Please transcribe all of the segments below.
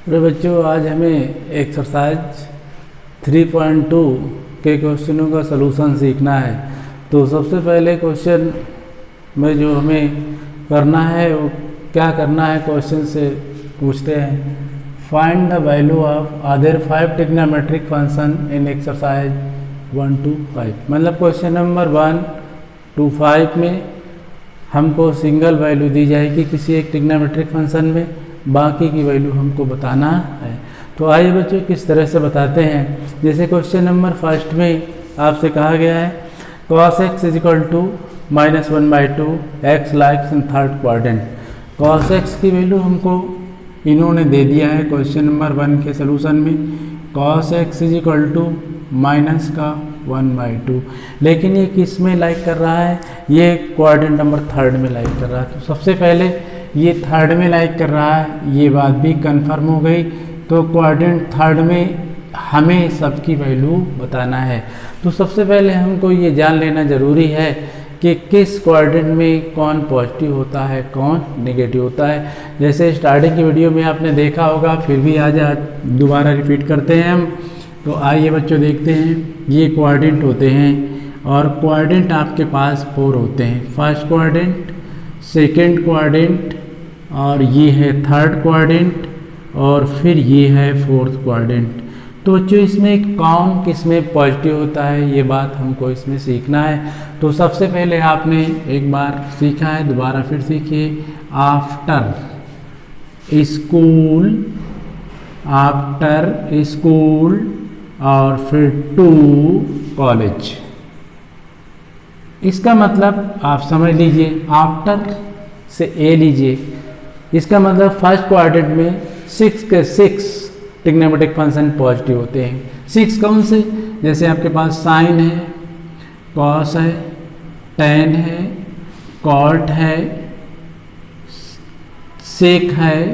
तो बच्चों आज हमें एक्सरसाइज 3.2 के क्वेश्चनों का सलूशन सीखना है। तो सबसे पहले क्वेश्चन में जो हमें करना है वो क्या करना है, क्वेश्चन से पूछते हैं find the value of other 5 trigonometric function in exercise 1 to 5। मतलब क्वेश्चन नंबर 1 to 5 में हमको सिंगल वैल्यू दी जाएगी किसी एक ट्रिग्नोमेट्रिक फंक्शन में, बाकी की वैल्यू हमको बताना है। तो आइए बच्चों किस तरह से बताते हैं। जैसे क्वेश्चन नंबर फर्स्ट में आपसे कहा गया है cos x is equal to -1/2 x lies in third quadrant. cos x की वैल्यू हमको इन्होंने दे दिया है क्वेश्चन नंबर 1 के सलूशन में, cos x इजिकल टू -1/2। लेकिन ये किस में लाइक कर रहा है, ये क्वाड्रेंट नंबर थर्ड में लाइक कर रहा है। तो सबसे पहले ये थर्ड में लाइक कर रहा है, ये बात भी कंफर्म हो गई। तो क्वाड्रेंट थर्ड में हमें सबकी वैल्यू बताना है। तो सबसे पहले हमको ये जान लेना ज़रूरी है कि किस क्वाड्रेंट में कौन पॉजिटिव होता है कौन नेगेटिव होता है। जैसे स्टार्टिंग की वीडियो में आपने देखा होगा, फिर भी आज दोबारा रिपीट करते हैं हम। तो आइए बच्चों देखते हैं, ये क्वाड्रेंट होते हैं और क्वाड्रेंट आपके पास 4 होते हैं। फर्स्ट क्वाड्रेंट, सेकेंड क्वाड्रेंट, और ये है थर्ड क्वाड्रेंट, और फिर ये है फोर्थ क्वाड्रेंट। तो बच्चों इसमें कौन किस में पॉजिटिव होता है ये बात हमको इसमें सीखना है। तो सबसे पहले आपने एक बार सीखा है, दोबारा फिर सीखिए। आफ्टर स्कूल और फिर टू कॉलेज। इसका मतलब आप समझ लीजिए, आफ्टर से ए लीजिए, इसका मतलब फर्स्ट क्वाड्रेंट में 6 के 6 ट्रिग्नोमेट्रिक फंक्शन पॉजिटिव होते हैं। 6 कौन से, जैसे आपके पास साइन है, कॉस है, टेन है, कॉट है, सेक है,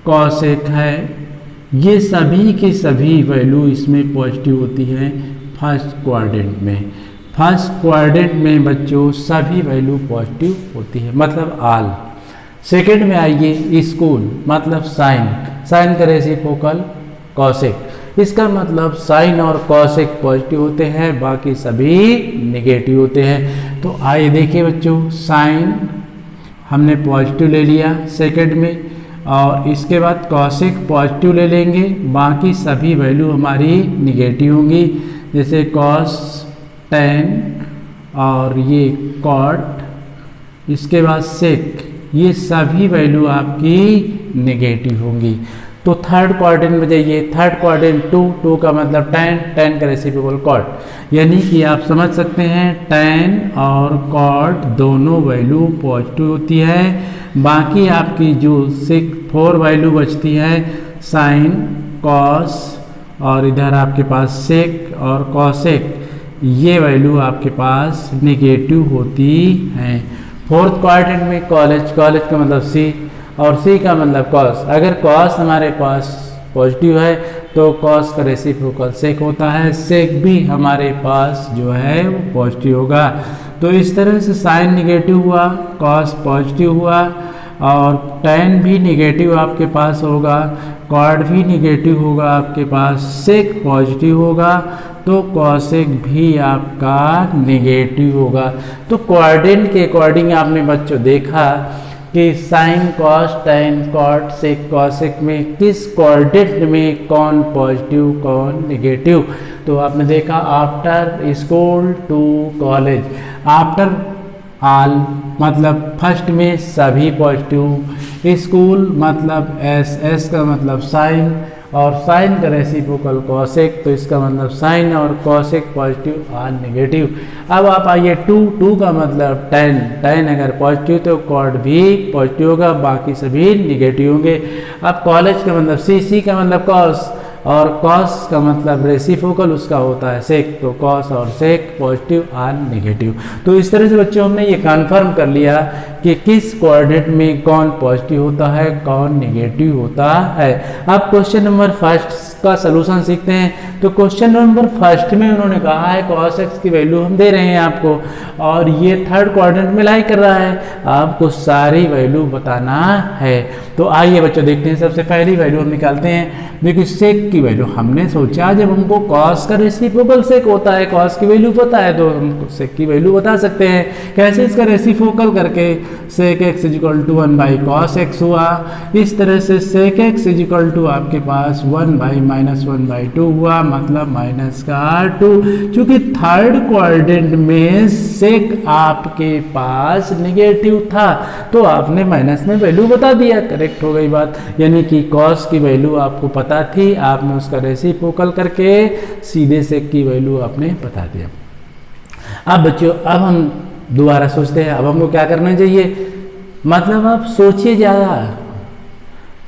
कॉसेक है, ये सभी की सभी वैल्यू इसमें पॉजिटिव होती है फर्स्ट क्वाड्रेंट में। फर्स्ट क्वाड्रेंट में बच्चों सभी वैल्यू पॉजिटिव होती है, मतलब ऑल। सेकेंड में आइए स्कूल, मतलब साइन का रेसिप्रोकल कॉसेक। इसका मतलब साइन और कॉसेक पॉजिटिव होते हैं, बाकी सभी नेगेटिव होते हैं। तो आइए देखिए बच्चों, साइन हमने पॉजिटिव ले लिया सेकेंड में, और इसके बाद कॉसेक पॉजिटिव ले लेंगे, बाकी सभी वैल्यू हमारी नेगेटिव होंगी। जैसे कॉस, टेन और ये कॉट, इसके बाद सेक, ये सभी वैल्यू आपकी नेगेटिव होंगी। तो थर्ड क्वाड्रेंट में जाइए, थर्ड क्वाड्रेंट 2 का मतलब टेन का रेसिप्रोकल कॉट। यानी कि आप समझ सकते हैं टेन और कॉट दोनों वैल्यू पॉजिटिव होती है। बाकी आपकी जो 4 वैल्यू बचती है, साइन, कॉस और इधर आपके पास सेक और कॉसेक, ये वैल्यू आपके पास नेगेटिव होती हैं। फोर्थ क्वाड्रेंट में कॉलेज का मतलब सी, और सी का मतलब कॉस। अगर कॉस हमारे पास पॉजिटिव है तो कॉस का रेसिप्रोकल सेक होता है, सेक भी हमारे पास जो है वो पॉजिटिव होगा। तो इस तरह से साइन नेगेटिव हुआ, कॉस पॉजिटिव हुआ, और टेन भी नेगेटिव आपके पास होगा, कॉट भी नेगेटिव होगा आपके पास, सेक पॉजिटिव होगा, तो कॉसेक भी आपका नेगेटिव होगा। तो क्वाड्रेंट के अकॉर्डिंग आपने बच्चों देखा कि साइन, कॉस, टेन, कॉट, सेक, कॉसेक में किस क्वाड्रेंट में कौन पॉजिटिव कौन नेगेटिव। तो आपने देखा after school to college, after all मतलब फर्स्ट में सभी पॉजिटिव, स्कूल मतलब एस का मतलब साइन, और साइन का रेसिप्रोकल कॉसेक, तो इसका मतलब साइन और कॉसेक पॉजिटिव और नेगेटिव। अब आप आइए टू का मतलब टेन अगर पॉजिटिव तो कॉट भी पॉजिटिव होगा, बाकी सभी नेगेटिव होंगे। अब कॉलेज का मतलब सी का मतलब कॉस, और कॉस का मतलब रेसिप्रोकल उसका होता है सेक, तो कॉस और सेक पॉजिटिव और नेगेटिव। तो इस तरह से बच्चों हमने ये कन्फर्म कर लिया कि किस क्वाड्रेंट में कौन पॉजिटिव होता है कौन नेगेटिव होता है। अब क्वेश्चन नंबर फर्स्ट का सलूशन सीखते हैं। तो क्वेश्चन नंबर फर्स्ट में उन्होंने कहा है cos x की वैल्यू हम दे रहे हैं आपको, और ये थर्ड क्वाड्रेंट में लाई कर रहा है, आपको सारी वैल्यू बताना है। तो आइए बच्चों देखते हैं, सबसे पहली वैल्यू हम निकालते हैं। देखिए सेक की वैल्यू हमने सोचा जब हमको कॉस का रेसिप्रोकल सेक होता है, कॉस की वैल्यू पता है तो हम सेक की वैल्यू बता सकते हैं। कैसे? इसका रेसिप्रोकल करके sec x is equal to 1 by cos x हुआ। इस तरह से सेक एक्स इजिकल टू आपके पास 1 बाई माइनस 1 बाई 2 हुआ, मतलब माइनस का 2। चूंकि थर्ड क्वाड्रेंट में सेक आपके पास नेगेटिव था तो आपने माइनस में वैल्यू बता दिया, करेक्ट हो गई बात। यानी कि कॉस की वैल्यू आपको पता थी, आपने उसका रेसिप्रोकल करके सीधे सेक की वैल्यू आपने बता दिया। अब बच्चों अब हम दोबारा सोचते हैं, अब हमको क्या करना चाहिए, मतलब आप सोचिए ज़्यादा।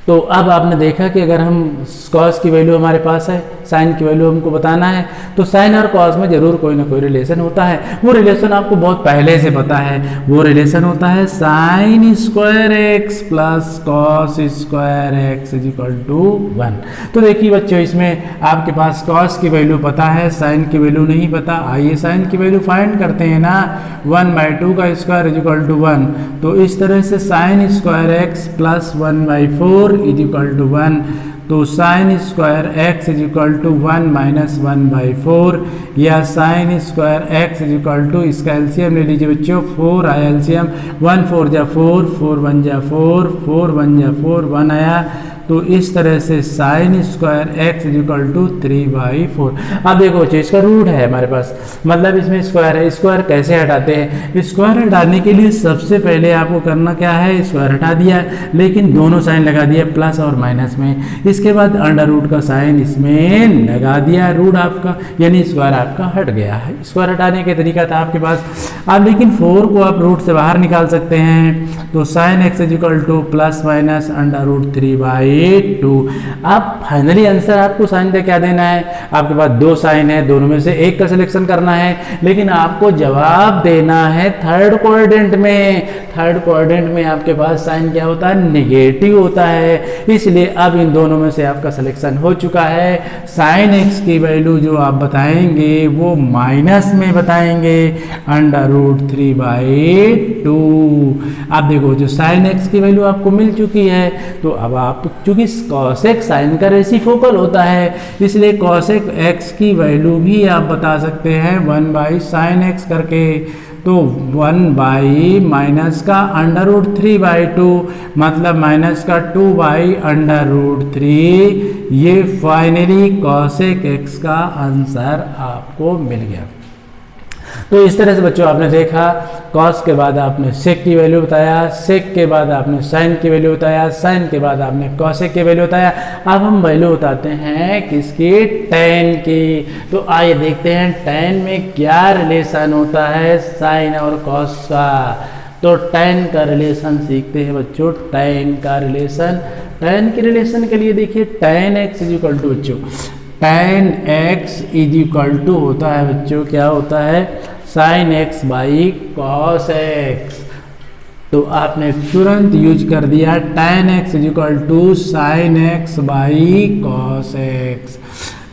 तो अब आपने देखा कि अगर हम कॉस की वैल्यू हमारे पास है, साइन की वैल्यू हमको बताना है, तो साइन और कॉस में जरूर कोई ना कोई रिलेशन होता है। वो रिलेशन आपको बहुत पहले से पता है, वो रिलेशन होता है sine square x plus cos square x is equal to 1। तो देखिए बच्चों, इसमें आपके पास कॉस की वैल्यू पता है, साइन की वैल्यू नहीं पता। आइए साइन की वैल्यू फाइंड करते हैं ना, 1/2 का स्क्वायर इज इक्वल टू 1। तो इस तरह से sine square x plus 1/4 is equal to 1। तो sine square x is equal to 1 minus 1/4 या sine square x is equal to, इसका एलसीएम ले लीजिए बच्चों, 4 आया एलसीएम, 1 4 जा 4, 4 1 जा 4, 4 1 जा 4, 1 आया। तो इस तरह से sine square x is equal to 3/4। अब देखो बच्चों, इसका रूट है हमारे पास, मतलब इसमें स्क्वायर है। स्क्वायर कैसे हटाते हैं? स्क्वायर हटाने के लिए सबसे पहले आपको करना क्या है, स्क्वायर हटा दिया, लेकिन दोनों साइन लगा दिया प्लस और माइनस में। इसके बाद अंडर रूट का साइन इसमें लगा दिया, रूट आपका यानी स्क्वायर आपका हट गया है। स्क्वायर हटाने का तरीका था आपके पास। अब लेकिन 4 को आप रूट से बाहर निकाल सकते हैं, तो sine x is equal to plus minus under root 3/2। अब फाइनली आंसर आपको साइन का क्या देना है, आपके पास 2 साइन है, दोनों में से एक का सिलेक्शन करना है, लेकिन आपको जवाब देना है थर्ड क्वाड्रेंट में। थर्ड क्वाड्रेंट में आपके पास साइन क्या होता है, नेगेटिव होता है। इसलिए अब इन दोनों में से आपका सिलेक्शन हो चुका है। साइन एक्स की वैल्यू जो आप बताएंगे वो माइनस में बताएंगे, अंडर रूट 3/2। अब देखो, जो साइन एक्स की वैल्यू आपको मिल चुकी है, तो अब आप चूंकि कॉसेक साइन का रेसिप्रोकल होता है, इसलिए कॉसेक एक्स की वैल्यू भी आप बता सकते हैं 1 बाई साइन एक्स करके। तो 1 बाई माइनस का अंडर रूट 3/2, मतलब माइनस का 2 बाई अंडर रूट 3। ये फाइनली कॉसेक एक्स का आंसर आपको मिल गया। तो इस तरह से बच्चों आपने देखा, कॉस के बाद आपने सेक की वैल्यू बताया, सेक के बाद आपने साइन की वैल्यू बताया, साइन के बाद आपने कॉसेक की वैल्यू बताया। अब हम वैल्यू बताते हैं किसकी, टैन की। तो आइए देखते हैं टैन में क्या रिलेशन होता है साइन और कॉस का। तो टैन का रिलेशन सीखते हैं बच्चों, टैन का रिलेशन। टैन के रिलेशन के लिए देखिए, tan x is equal to बच्चों, tan x is equal to होता है बच्चों, क्या होता है, sine x by cos x. तो आपने तुरंत यूज कर दिया, tan x is equal to sine x by cos x.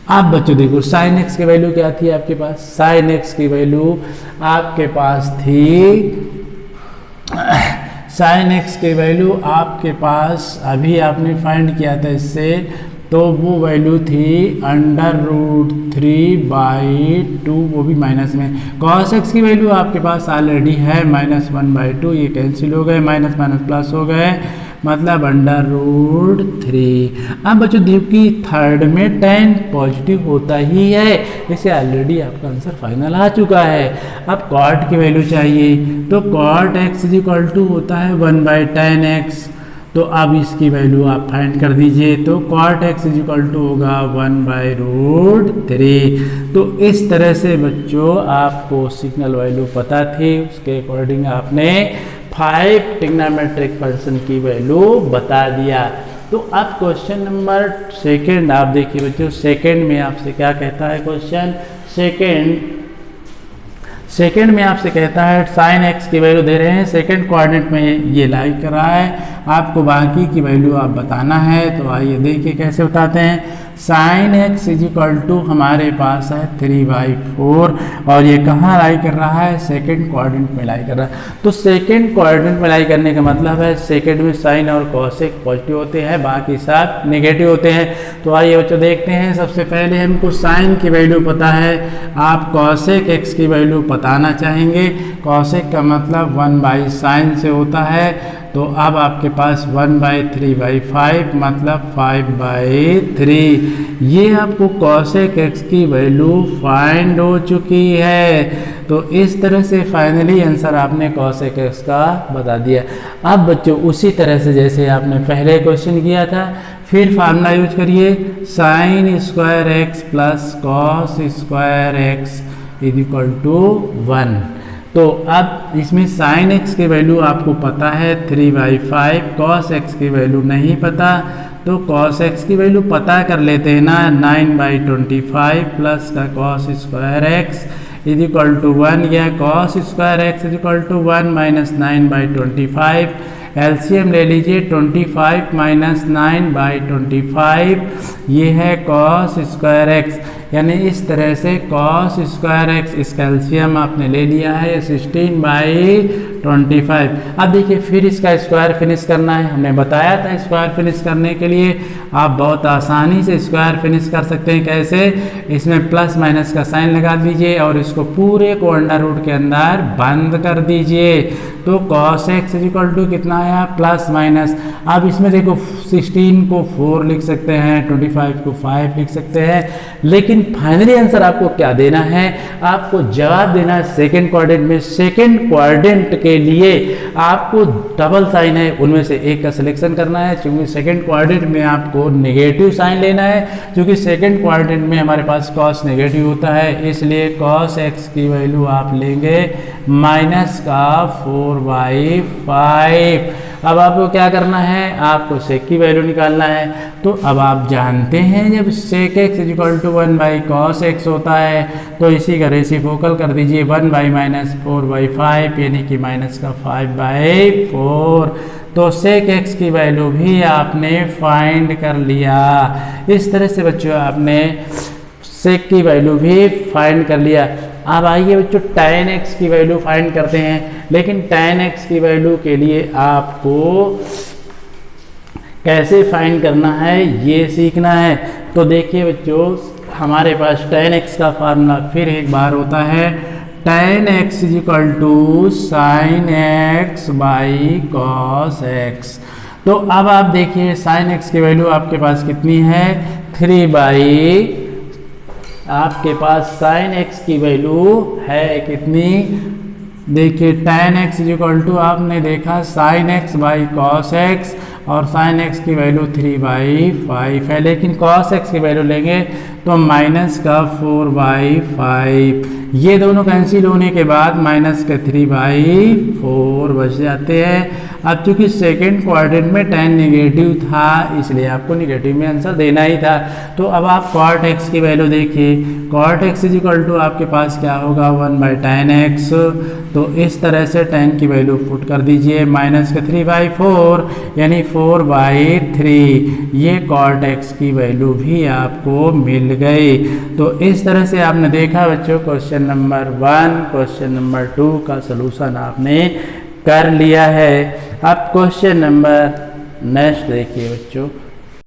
अब बच्चों देखो, साइन एक्स की वैल्यू क्या थी आपके पास, साइन एक्स की वैल्यू आपके पास थी, साइन एक्स की वैल्यू आपके पास अभी आपने फाइंड किया था इससे, तो वो वैल्यू थी अंडर रूट 3/2, वो भी माइनस में। कॉस एक्स की वैल्यू आपके पास ऑलरेडी है -1/2, ये कैंसिल हो गए, माइनस माइनस प्लस हो गए, मतलब अंडर रूट 3। अब बच्चों देखो कि थर्ड में टैन पॉजिटिव होता ही है, इसे ऑलरेडी आपका आंसर फाइनल आ चुका है। अब कॉट की वैल्यू चाहिए, तो cot x is equal to होता है 1/tan x। तो अब इसकी वैल्यू आप फाइंड कर दीजिए, तो cot x is equal to होगा 1/√3। तो इस तरह से बच्चों आपको सिग्नल वैल्यू पता थी, उसके अकॉर्डिंग आपने 5 ट्रिग्नोमेट्रिक फंक्शन की वैल्यू बता दिया। तो अब क्वेश्चन नंबर सेकंड आप देखिए बच्चों, सेकंड में आपसे क्या कहता है क्वेश्चन, सेकंड में आपसे कहता है साइन एक्स की वैल्यू दे रहे हैं, सेकंड कोऑर्डिनेट में ये लाई कर रहा है, आपको बाकी की वैल्यू आप बताना है। तो आइए देखिए कैसे बताते हैं। Sine x is equal to हमारे पास है 3/4 और ये कहाँ लाई कर रहा है, सेकंड क्वाड्रेंट में लाई कर रहा है। तो सेकंड क्वाड्रेंट में लाई करने का मतलब है सेकंड में साइन और कॉसेक पॉजिटिव होते हैं, बाकी सब नेगेटिव होते हैं। तो आइए बच्चों देखते हैं। सबसे पहले हमको साइन की वैल्यू पता है, आप कॉसेक एक्स की वैल्यू बताना चाहेंगे। कॉसेक का मतलब 1/sin से होता है, तो अब आपके पास 1/3/5 मतलब 5/3। ये आपको कॉसेक एक्स की वैल्यू फाइंड हो चुकी है। तो इस तरह से फाइनली आंसर आपने कॉसेक एक्स का बता दिया। अब बच्चों उसी तरह से जैसे आपने पहले क्वेश्चन किया था, फिर फार्मूला यूज करिए, sine square x plus cos square x is equal to 1। तो अब इसमें साइन एक्स की वैल्यू आपको पता है 3/5, कॉस एक्स की वैल्यू नहीं पता, तो कॉस एक्स की वैल्यू पता कर लेते हैं ना, 9/25 प्लस का cos square x is equal to 1 या cos square x is equal to 1 minus 9/25। LCM ले लीजिए, 25 माइनस 9/25 ये है कॉस स्क्वायर एक्स, यानी इस तरह से कॉस स्क्वायर एक्स इसका एलसीएम आपने ले लिया है 16/25। अब देखिए फिर इसका स्क्वायर फिनिश करना है, हमने बताया था स्क्वायर फिनिश करने के लिए आप बहुत आसानी से स्क्वायर फिनिश कर सकते हैं। कैसे, इसमें प्लस माइनस का साइन लगा दीजिए और इसको पूरे को अंडर रूट के अंदर बंद कर दीजिए। तो cos x is equal to कितना आया, प्लस माइनस। अब इसमें देखो 16 को 4 लिख सकते हैं, 25 को 5 लिख सकते हैं, लेकिन फाइनली आंसर आपको क्या देना है, आपको जवाब देना है सेकंड क्वाड्रेंट में। सेकंड क्वाड्रेंट के लिए आपको डबल साइन है, उनमें से एक का सिलेक्शन करना है। क्योंकि सेकंड क्वाड्रेंट में आपको नेगेटिव साइन लेना है, क्योंकि सेकंड क्वाड्रेंट में हमारे पास कॉस नेगेटिव होता है, इसलिए कॉस एक्स की वैल्यू आप लेंगे माइनस का 4/5। अब आपको क्या करना है, आपको सेक की वैल्यू निकालना है। तो अब आप जानते हैं जब sec x is equal to 1/cos x होता है, तो इसी का रेसिप्रोकल कर दीजिए 1/-4/5 यानी कि माइनस का 5/4। तो सेक एक्स की वैल्यू भी आपने फाइंड कर लिया। इस तरह से बच्चों आपने सेक की वैल्यू भी फाइंड कर लिया। अब आइए बच्चों tan x की वैल्यू फाइंड करते हैं, लेकिन tan x की वैल्यू के लिए आपको कैसे फाइंड करना है ये सीखना है। तो देखिए बच्चों हमारे पास tan x का फार्मूला फिर एक बार होता है, tan x is equal to sine x by cos x. तो अब आप देखिए साइन x की वैल्यू आपके पास कितनी है, 3/, आपके पास साइन x की वैल्यू है कितनी, देखिए tan x is equal to आपने देखा sine x by cos x, और साइन x की वैल्यू 3/5 है, लेकिन कॉस x की वैल्यू लेंगे तो माइनस का 4/5। ये दोनों कैंसिल होने के बाद माइनस के 3/4 बच जाते हैं। अब चूंकि सेकंड क्वाड्रेंट में tan नेगेटिव था, इसलिए आपको नेगेटिव में आंसर देना ही था। तो अब आप cot x की वैल्यू देखिए, cot x is equal to आपके पास क्या होगा 1/tan x। तो इस तरह से tan की वैल्यू पुट कर दीजिए, माइनस के 3/4 यानी 4/3। ये cot x की वैल्यू भी आपको मिल गई। तो इस तरह से आपने देखा बच्चों क्वेश्चन नंबर 1, क्वेश्चन नंबर 2 का सलूशन आपने कर लिया है। अब क्वेश्चन नंबर नेक्स्ट देखिए बच्चों,